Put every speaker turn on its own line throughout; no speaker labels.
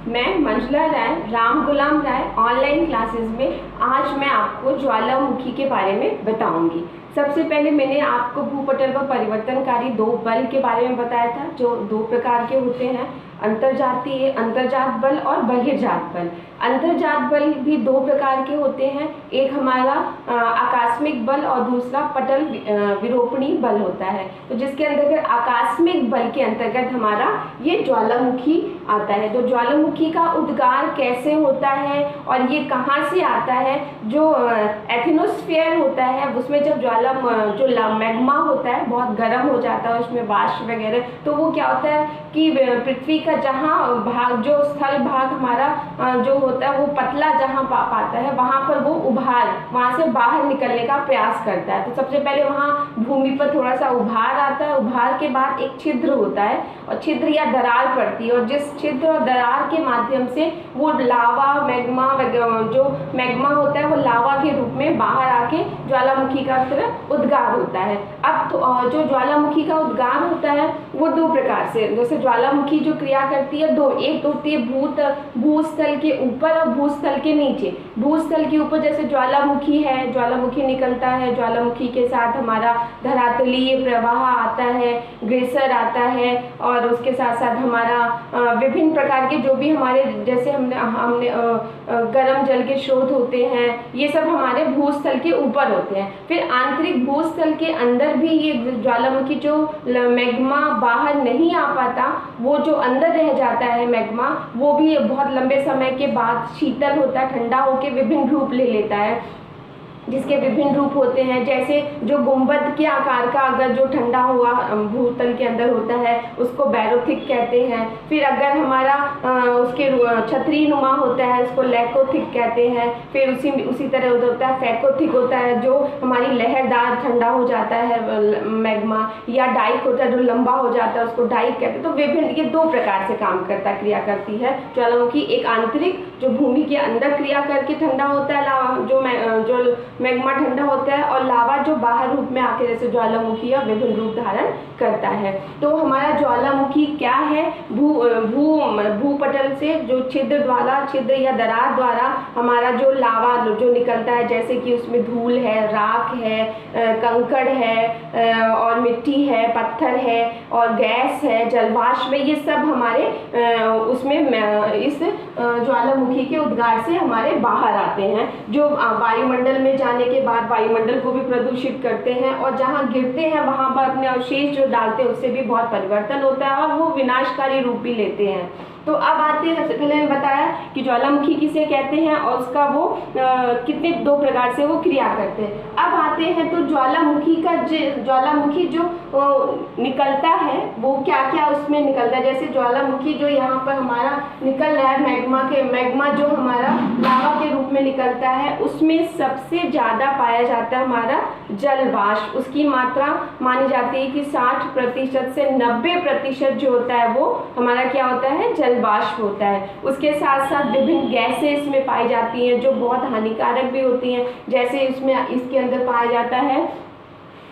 मैं मंजुला राय, राम गुलाम राय online classes में आज मैं आपको ज्वालामुखी के बारे में बताऊंगी। सबसे पहले मैंने आपको भूपटल पर परिवर्तनकारी दो बल के बारे में बताया था, जो दो प्रकार के होते हैं, अंतर्जात बल और बहिर्जात बल। अंतर्जात बल भी दो प्रकार के होते हैं, एक हमारा आकस्मिक बल और दूसरा पटल विरूपणी बल होता है। तो जिसके अंतर्गत आकस्मिक बल के अंतर्गत हमारा ये ज्वालामुखी आता है। तो ज्वालामुखी का उद्गार कैसे होता है और ये कहाँ से आता है? जो एथनोस्फीयर होता है उसमें जब जो मैग्मा होता है बहुत गर्म हो जाता है, उसमें वाष्प वगैरह, तो वो क्या होता है कि पृथ्वी का जहाँ भाग, जो स्थल भाग हमारा जो होता है वो पतला जहाँ पाता है, वहाँ पर वो वहाँ से बाहर निकलने का प्रयास करता है। तो सबसे पहले वहाँ भूमि पर थोड़ा सा उभार आता है, उभार के बाद एक छिद्र होता है और छिद्र या दरार पड़ती है, और जिस छिद्र और दरार के माध्यम से वो लावा जो मैग्मा होता है वो लावा के रूप में बाहर आके ज्वालामुखी का उद्गार होता है। अब तो जो ज्वालामुखी का उद्गार होता है वो दो प्रकार से, जैसे ज्वालामुखी जो क्रिया करती है एक होती है भूस्थल के ऊपर और भूस्थल के नीचे। भूस्थल के ऊपर जैसे ज्वालामुखी है, ज्वालामुखी निकलता है, ज्वालामुखी के साथ हमारा धरातलीय प्रवाह आता है, ग्रेसर आता है, और उसके साथ साथ हमारा विभिन्न प्रकार के जो भी हमारे जैसे हमने गर्म जल के स्रोत होते हैं, ये सब हमारे भूस्थल के ऊपर होते हैं। फिर आंतरिक भूस्थल के अंदर भी ये ज्वालामुखी जो मैग्मा बाहर नहीं आ पाता, वो जो अंदर रह जाता है मैग्मा, वो भी बहुत लंबे समय के बाद शीतल होता है, ठंडा होकर विभिन्न रूप ले लेता है, जिसके विभिन्न रूप होते हैं। जैसे जो गुंबद के आकार का अगर जो ठंडा हुआ भूतल के अंदर होता है उसको बैरोथिक कहते हैं। फिर अगर हमारा उसके छतरी नुमा होता है उसको लैकोथिक कहते हैं। फिर उसी तरह होता है फैकोथिक होता है, जो हमारी लहरदार ठंडा हो जाता है मैग्मा, या डाइक होता है जो लंबा हो जाता है उसको डाइक कहते हैं। तो विभिन्न ये दो प्रकार से काम करता क्रिया करती है ज्वालामुखी। एक आंतरिक जो भूमि के अंदर क्रिया करके ठंडा होता है जो मैग्मा ठंडा होता है, और लावा जो बाहर रूप में आके जैसे ज्वालामुखी या विभिन्न रूप धारण करता है। तो हमारा ज्वालामुखी क्या है? भूपटल से जो छिद्र या दरार द्वारा हमारा जो लावा जो निकलता है, जैसे कि उसमें धूल है, राख है, कंकड़ है, और मिट्टी है, पत्थर है, और गैस है, जलवाष्प है, ये सब हमारे उसमें इस ज्वालामुखी के उद्गार से हमारे बाहर आते हैं, जो वायुमंडल में जाने के बाद वायुमंडल को भी प्रदूषित करते हैं, और जहाँ गिरते हैं वहाँ पर अपने अवशेष जो डालते हैं उससे भी बहुत परिवर्तन होता है और वो विनाशकारी रूप भी लेते हैं। तो अब आते हैं, सबसे पहले मैंने बताया कि ज्वालामुखी किसे कहते हैं और उसका वो कितने दो प्रकार से वो क्रिया करते हैं। अब आते हैं तो ज्वालामुखी जो निकलता है वो क्या क्या उसमें निकलता है। जैसे ज्वालामुखी जो यहाँ पर हमारा निकल रहा है मैग्मा जो हमारा लावा के रूप में निकलता है, उसमें सबसे ज़्यादा पाया जाता है हमारा जल वाष्प। उसकी मात्रा मानी जाती है कि 60% से 90% जो होता है वो हमारा क्या होता है? जल वाष्प होता है। उसके साथ साथ विभिन्न गैसें इसमें पाई जाती हैं जो बहुत हानिकारक भी होती हैं। जैसे इसके अंदर पाया जाता है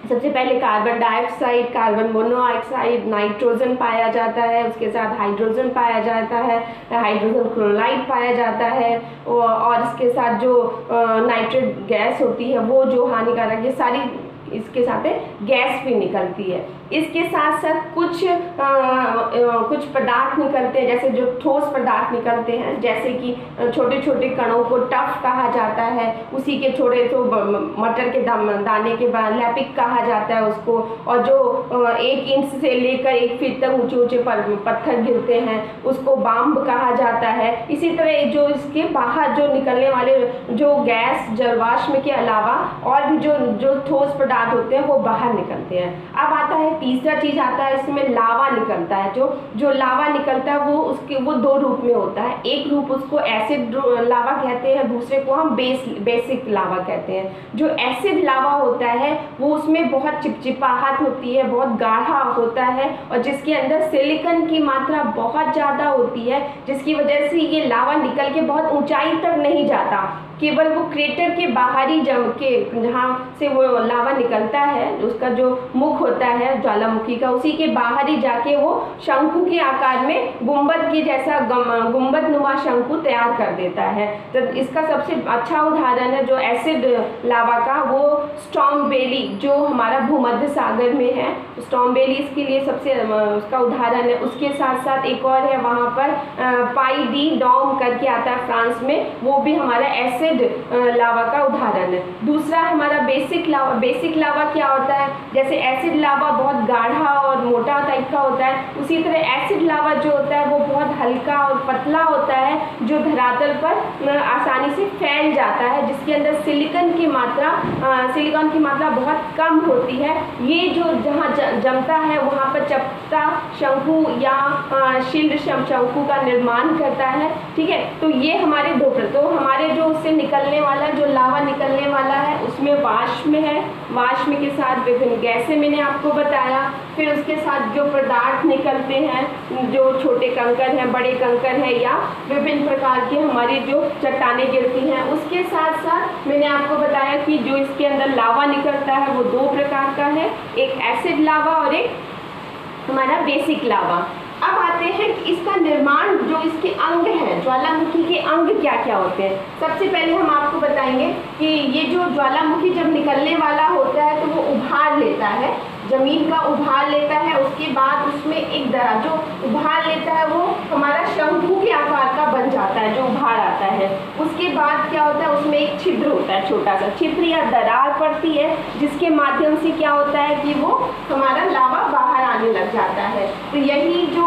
सबसे पहले carbon dioxide, carbon monoxide, nitrogen पाया जाता है, उसके साथ हाइड्रोजन पाया जाता है, हाइड्रोजन क्लोराइड पाया जाता है, और इसके साथ जो नाइट्रेट गैस होती है वो जो हानिकारक, ये सारी इसके साथ गैस भी निकलती है। इसके साथ साथ कुछ पदार्थ निकलते हैं, जैसे जो ठोस पदार्थ निकलते हैं, जैसे कि छोटे छोटे कणों को टफ कहा जाता है, उसी के छोटे तो मटर के दाने के बाद लैपिक कहा जाता है उसको, और जो 1 इंच से लेकर 1 फीट तक ऊंचे ऊंचे पत्थर गिरते हैं उसको बाम्ब कहा जाता है। इसी तरह जो इसके बाहर जो निकलने वाले जो गैस जलवाष्प के अलावा और भी जो ठोस पदार्थ होते हैं वो बाहर निकलते हैं। अब आता है तीसरा चीज आता है, इसमें लावा निकलता है। जो लावा निकलता है वो दो रूप में होता है। एक रूप उसको एसिड लावा कहते हैं, दूसरे को हम बेसिक लावा कहते हैं। जो एसिड लावा होता है वो उसमें बहुत चिपचिपाहट होती है, बहुत गाढ़ा होता है, और जिसके अंदर सिलिकॉन की मात्रा बहुत ज़्यादा होती है, जिसकी वजह से ये लावा निकल के बहुत ऊंचाई तक नहीं जाता, केवल वो क्रेटर के बाहरी जहाँ से वो लावा निकलता है, उसका जो मुख होता है ज्वालामुखी का, उसी के बाहर ही जाके वो शंकु के आकार में गुंबद के जैसा गुंबद नुमा शंकु तैयार कर देता है। तो इसका सबसे अच्छा उदाहरण है जो एसिड लावा का, वो स्ट्रॉम्बेली जो हमारा भूमध्य सागर में है, स्ट्रॉम्बेली इसके लिए सबसे उसका उदाहरण है। उसके साथ साथ एक और है वहाँ पर पाई डी डॉम करके आता है फ्रांस में, वो भी हमारा एसिड लावा का उदाहरण है। दूसरा हमारा बेसिक लावा। बेसिक लावा क्या होता है, जैसे एसिड लावा बहुत गाढ़ा और मोटा टाइप का होता है, उसी तरह एसिड लावा जो होता है वो बहुत हल्का और पतला होता है, जो धरातल पर आसानी से फैल जाता है, जिसके अंदर सिलिकॉन की मात्रा बहुत कम होती है। ये जो जहाँ जमता है वहाँ पर चपटा शंकु या शिल्ड शंकु का निर्माण करता है। ठीक है, तो ये हमारे दो तो हमारे जो उससे निकलने वाला जो लावा निकलने वाला है उसमें वाष्प है, वाष्प के साथ विभिन्न गैसें मैंने आपको बताया। फिर उसके साथ जो पदार्थ निकलते हैं, जो छोटे कंकड़ हैं, बड़े कंकड़ हैं, या विभिन्न प्रकार के हमारी जो चट्टानें गिरती हैं। उसके साथ साथ मैंने आपको बताया कि जो इसके अंदर लावा निकलता है वो दो प्रकार का है, एक एसिड लावा और एक हमारा बेसिक लावा। अब आते हैं कि इसका निर्माण, जो इसके अंग हैं, ज्वालामुखी के अंग क्या क्या होते हैं। सबसे पहले हम आपको बताएंगे कि ये जो ज्वालामुखी जब निकलने वाला होता है तो वो उभार लेता है, जमीन का उभार लेता है। उसके बाद उसमें एक दरार, जो उभार लेता है वो हमारा शंकु के आकार का बन जाता है, जो उभार आता है। उसके बाद क्या होता है, उसमें एक छिद्र होता है, छोटा सा छिद्र या दरार पड़ती है, जिसके माध्यम से क्या होता है कि वो हमारा लावा बाहर आने लग जाता है। तो यही जो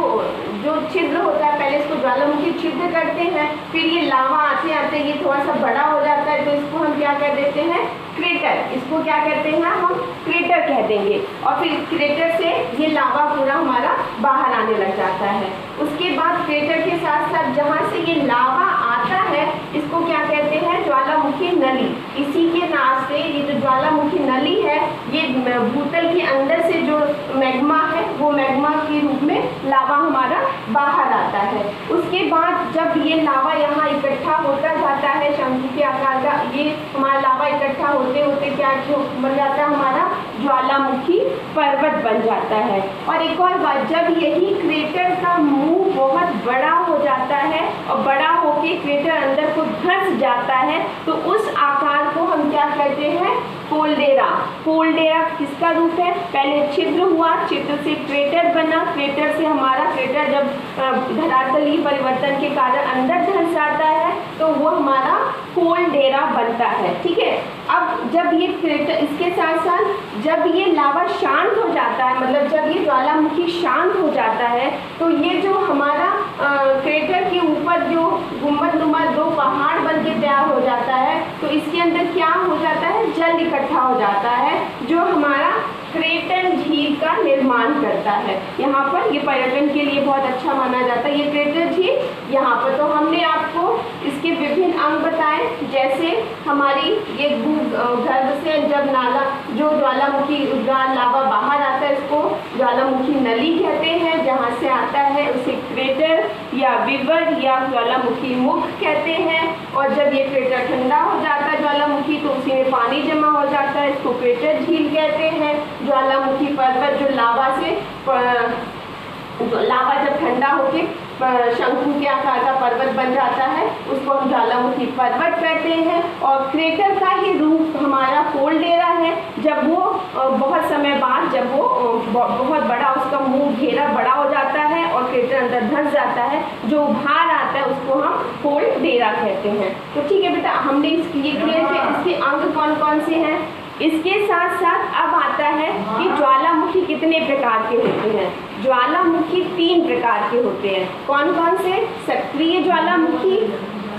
छिद्र होता है, पहले इसको ज्वालामुखी छिद्र करते हैं, फिर ये लावा आते आते ये थोड़ा सा बड़ा हो जाता है, तो इसको हम क्या कर देते हैं, क्रेटर। इसको क्या कहते हैं, हम क्रेटर कह देंगे। और फिर क्रेटर से ये लावा पूरा हमारा बाहर आने लग जाता है। उसके बाद क्रेटर के साथ साथ जहाँ से ये लावा आता है, इसको क्या कहते हैं, ज्वालामुखी नली। इसी के नाम से ये जो ज्वालामुखी नली है, ये भूतल के अंदर से जो मैग्मा है, वो मैग्मा के रूप में लावा हमारा बाहर आता है। उसके बाद जब ये लावा यहाँ इकट्ठा होता जाता है, शंकु के आकार का ये हमारा लावा इकट्ठा होते होते क्या बन जाता है, हमारा ज्वालामुखी पर्वत बन जाता है। और एक और बात, जब यही क्रेटर का मुंह बहुत बड़ा हो जाता है और बड़ा होके क्रेटर अंदर को धंस जाता है, तो उस आकार को हम क्या कहते हैं, कोल्डेरा। कोल्डेरा किसका रूप है, पहले छिद्र हुआ, छिद्र से क्रेटर बना, क्रेटर से हमारा क्रेटर जब धरातलीय परिवर्तन के कारण अंदर धंस जाता है तो वो हमारा कोल्डेरा बनता है। ठीक है, अब जब ये क्रेटर, इसके साथ साथ जब ये लावा शांत हो जाता है, मतलब जब ये ज्वालामुखी शांत हो जाता है, तो ये जो हमारा क्रेटर के ऊपर जो गुंबदनुमा दो पहाड़ बन के तैयार हो जाता है, तो इसके अंदर क्या हो जाता है, जल इकट्ठा हो जाता है, जो हमारा क्रेटर झील का निर्माण करता है। यहाँ पर ये पर्यटन के लिए बहुत अच्छा माना जाता है, ये क्रेटर झील यहाँ पर। तो हमने आपको इसके विभिन्न अंग बताए, जैसे हमारी ये गर्भ से जब नाला जो ज्वालामुखी लावा बाहर आता है, इसको ज्वालामुखी नली कहते हैं, जहाँ से आता है उसे क्रेटर या विवर या ज्वालामुखी मुख कहते हैं। और जब ये क्रेटर ठंडा हो जाता है ज्वालामुखी, तो उसी में पानी जमा हो जाता है, इसको क्रेटर झील कहते हैं। ज्वालामुखी पर्वत जो लावा जब ठंडा होके शंकु के आकार का पर्वत बन जाता है, उसको हम ज्वालामुखी पर्वत कहते हैं। और क्रेटर का ही रूप हमारा कोल्डेरा है, जब वो बहुत समय बाद जब वो बहुत बड़ा उसका मुंह घेरा बड़ा हो जाता है और क्रेटर अंदर धंस जाता है, जो उभार आता है उसको हम कोल्डेरा कहते हैं। तो ठीक है बेटा, हमने ये क्लियर किया इसके अंग कौन कौन से हैं। इसके साथ साथ अब आता है कि ज्वालामुखी कितने प्रकार के होते हैं। ज्वालामुखी 3 प्रकार के होते हैं। कौन कौन से, सक्रिय ज्वालामुखी,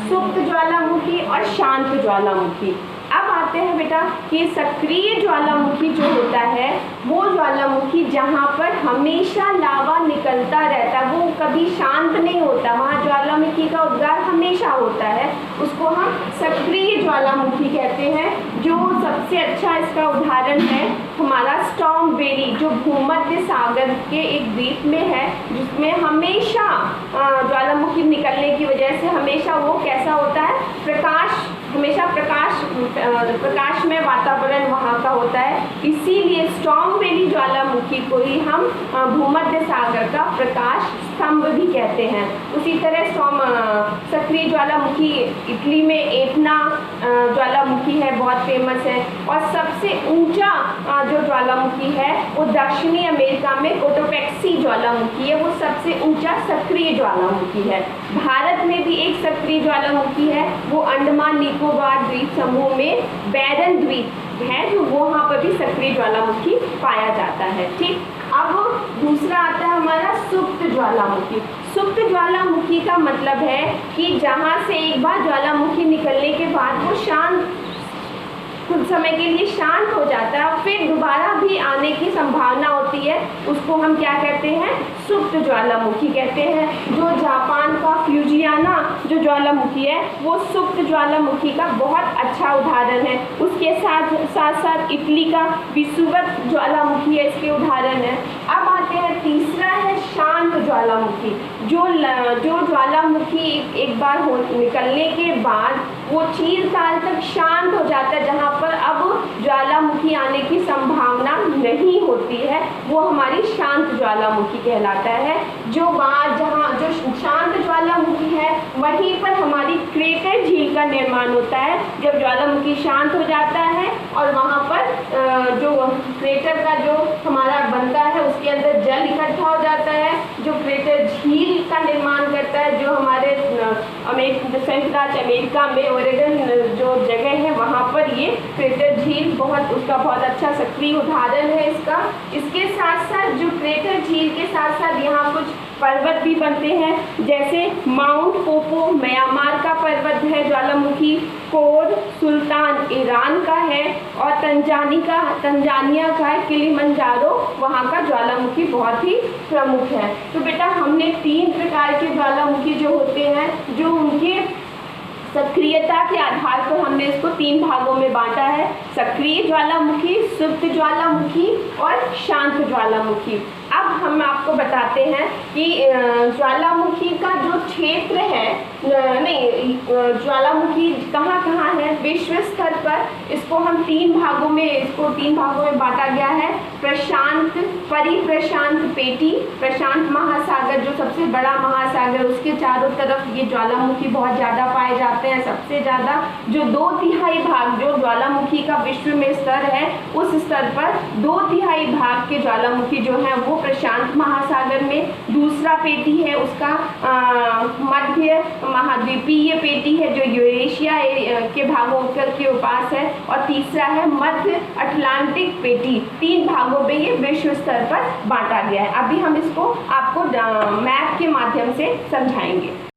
सुप्त ज्वालामुखी और शांत ज्वालामुखी। अब आते हैं बेटा कि सक्रिय ज्वालामुखी जो होता है, वो ज्वालामुखी जहाँ पर हमेशा लावा निकलता रहता है, वो कभी शांत नहीं होता, वहाँ ज्वालामुखी का उद्गार हमेशा होता है, उसको हम सक्रिय ज्वालामुखी कहते हैं। जो सबसे अच्छा इसका उदाहरण है हमारा स्ट्रॉम्बेरी, जो भूमध्य सागर के एक द्वीप में है, जिसमें हमेशा ज्वालामुखी निकलने की वजह से हमेशा वो कैसा होता है, प्रकाश हमेशा प्रकाशमय वातावरण वहाँ का होता है, इसीलिए स्टॉर्म वैली ज्वालामुखी को ही हम भूमध्य सागर का प्रकाश स्तंभ भी कहते हैं। उसी तरह सक्रिय ज्वालामुखी इटली में एटना ज्वालामुखी है, बहुत फेमस है। और सबसे ऊंचा जो ज्वालामुखी है वो दक्षिणी अमेरिका में कोटोपैक्सी ज्वालामुखी है, वो सबसे ऊंचा सक्रिय ज्वालामुखी है। भारत में भी एक सक्रिय ज्वालामुखी है, वो अंडमान निकोबार द्वीप समूह में बैरन द्वीप है, जो वहाँ पर भी सक्रिय ज्वालामुखी पाया जाता है। ठीक, अब दूसरा आता है हमारा सुप्त ज्वालामुखी। सुप्त ज्वालामुखी का मतलब है कि जहाँ से एक बार ज्वालामुखी निकलने के बाद वो कुछ समय के लिए शांत हो जाता है और फिर दोबारा भी आने की संभावना होती है, उसको हम क्या कहते हैं, सुप्त ज्वालामुखी कहते हैं। जो जापान का फ्यूजियाना जो ज्वालामुखी है वो सुप्त ज्वालामुखी का बहुत अच्छा उदाहरण है। उसके साथ साथ इटली का विसुवत ज्वालामुखी है, इसके उदाहरण है। अब आते हैं, तीसरा है शांत ज्वालामुखी। जो ज्वालामुखी एक बार निकलने के बाद वो चिरकाल तक शांत हो जाता है, जहाँ पर अब ज्वालामुखी आने की संभावना नहीं होती है, वो हमारी शांत ज्वालामुखी कहलाता है। जो शांत ज्वालामुखी है वहीं पर हमारी क्रेटर झील का निर्माण होता है। जब ज्वालामुखी शांत हो जाता है और वहाँ पर जो क्रेटर का जो हमारा बनता है उसके अंदर जल इकट्ठा हो जाता है, जो क्रेटर झील का निर्माण करता है, जो हमारे संयुक्त राज्य अमेरिका में ओरेगन जो जगह है वहाँ पर ये क्रेटर झील उसका बहुत अच्छा सक्रिय उदाहरण है इसका। इसके साथ साथ जो क्रेटर झील के साथ साथ यहाँ कुछ पर्वत भी बनते हैं, जैसे माउंट पोपो म्यांमार का पर्वत है ज्वालामुखी, कोर सुल्तान ईरान का है, और तंजानिया का है, किलिमंजारो वहाँ का ज्वालामुखी बहुत ही प्रमुख है। तो बेटा हमने 3 प्रकार के ज्वालामुखी जो होते हैं, जो उनके सक्रियता के आधार पर हमने इसको 3 भागों में बांटा है, सक्रिय ज्वालामुखी, सुप्त ज्वालामुखी और शांत ज्वालामुखी। अब हम आपको बताते हैं कि ज्वालामुखी का जो क्षेत्र है, ज्वालामुखी कहाँ कहाँ है विश्व स्तर पर, इसको हम 3 भागों में बांटा गया है। प्रशांत, परिप्रशांत पेटी, प्रशांत महासागर जो सबसे बड़ा महासागर, उसके चारों तरफ ये ज्वालामुखी बहुत ज़्यादा पाए जाते हैं, सबसे ज़्यादा। जो 2/3 भाग जो ज्वालामुखी का विश्व में स्तर है, उस स्तर पर 2/3 भाग के ज्वालामुखी जो है वो प्रशांत महासागर में। दूसरा पेटी है उसका मध्य महाद्वीपीय पेटी है, जो यूरेशिया के भागों के उपास है। और तीसरा है मध्य अटलांटिक पेटी। 3 भागों में ये विश्व स्तर पर बांटा गया है। अभी हम इसको आपको मैप के माध्यम से समझाएंगे।